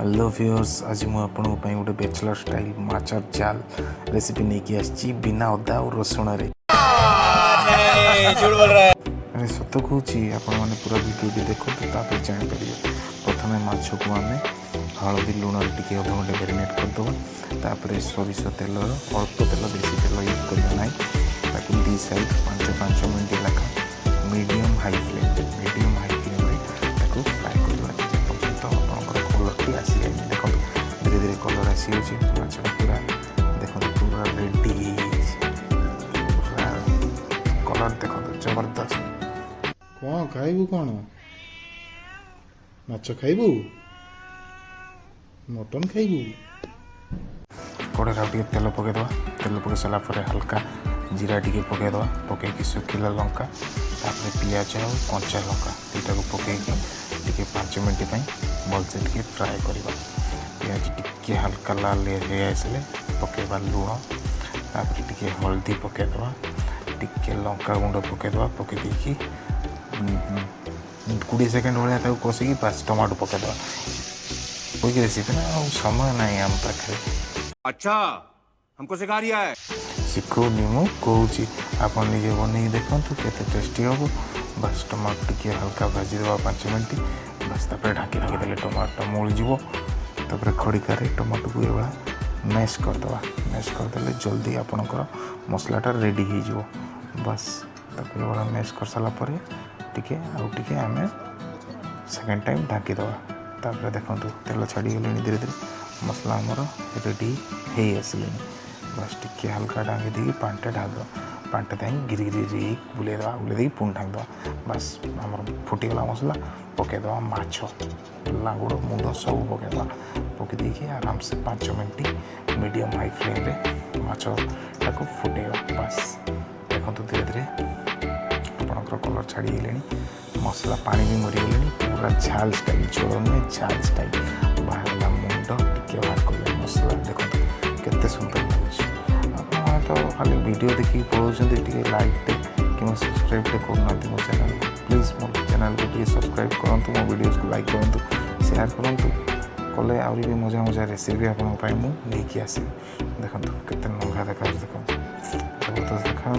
Hello viewers, आज मुझे गोटे बैचलर स्टाइल माछ जाल रेसिपी नहीं कि आसी बिना अदा और रसुण अरे सत कहूँ आपण मैंने पूरा भिडियो देखो तापर जापर प्रथम माछ को आम हलदी लुण टे अध घंटे मैरिनेट करदे तापर सोरिष तेल अल्प तेल देसी तेल यूज करना ना दी साइड 5 मिनट लखा मीडियम हाई फ्लेम फ्राए करवा पर्यटन आपंकर कलर आसी जाए देखो धीरे धीरे कलर आसी माछटा पूरा देखो पूरा रेडी पूरा कलर देखो जबरदस्त। कौन खाइबू कौन माछ खाइबू मटन खाइबू कड़े तेल पकईदे तेल पकई सारा हल्का जीरा टी पकईदे पकईकि सुखिला लंका तापर पियाज और कंचा लंका दुटा को पकईकि 5 मिनट भलसे फ्राए करवा पियाज टी हल्का लाल हो आसले पकईवा लुण तापर टी हल्दी पकईदे टी लंका गुंड पकईदे पकई 20 सेकेंड भाया कषिकी बास टमाटो पकईदे कोई रेसिपी ना समय ना आम पाखे। अच्छा हमको सिखा रिया है शिखौनी मु कहूँ आप निजे बन देखु के टेस्टी हम बस टमाटो टी हल्का भाजीदे 5 मिनट बस ढाकी रखीदे टमाटो मूलीज खड़िकार टमाटो को ये मैश करदे जल्दी आपणकर मसलाटा रेडी हो बस ये मैश कर सारापर टी आम सेकेंड टाइम ढाकीदे तापर देखो तेल छाड़ी गले धीरे धीरे मसला आमर रेडी हो आसले बस टी हल्का डांगी दी पांटे ढाक दो पांटे दाई गिरी गिरी बुले पुणी ढाक दो बस आम फुटीगला मसला पकईदे माछ लांगुड़ मुंड सब पकईदे पकई आराम से 5 मिनट मीडियम हाई फ्लेम रे माछटा को फुटेगा बस देखो धीरे धीरे आपंकर कलर छाड़ी गले मसला पानी भी मरीगले पूरा झाल स्टाइल झोल नुहे झाल स्टाइल बाहर मुंड टी बाहर कर मसला देखो केते सुंदर लगे तो खाली वीडियो देखिए पढ़ाते लाइक कि सब्सक्राइब करना मो चैनल प्लीज मो चैनल को सब्सक्राइब करूँ मो वीडियो को लाइक करूँ शेयर करूँ कले आहरी भी मजा मजा रेसिपी आपंपाई मुझे आसि देखो केते नंगा देखा देखो जबरदस्त देखा।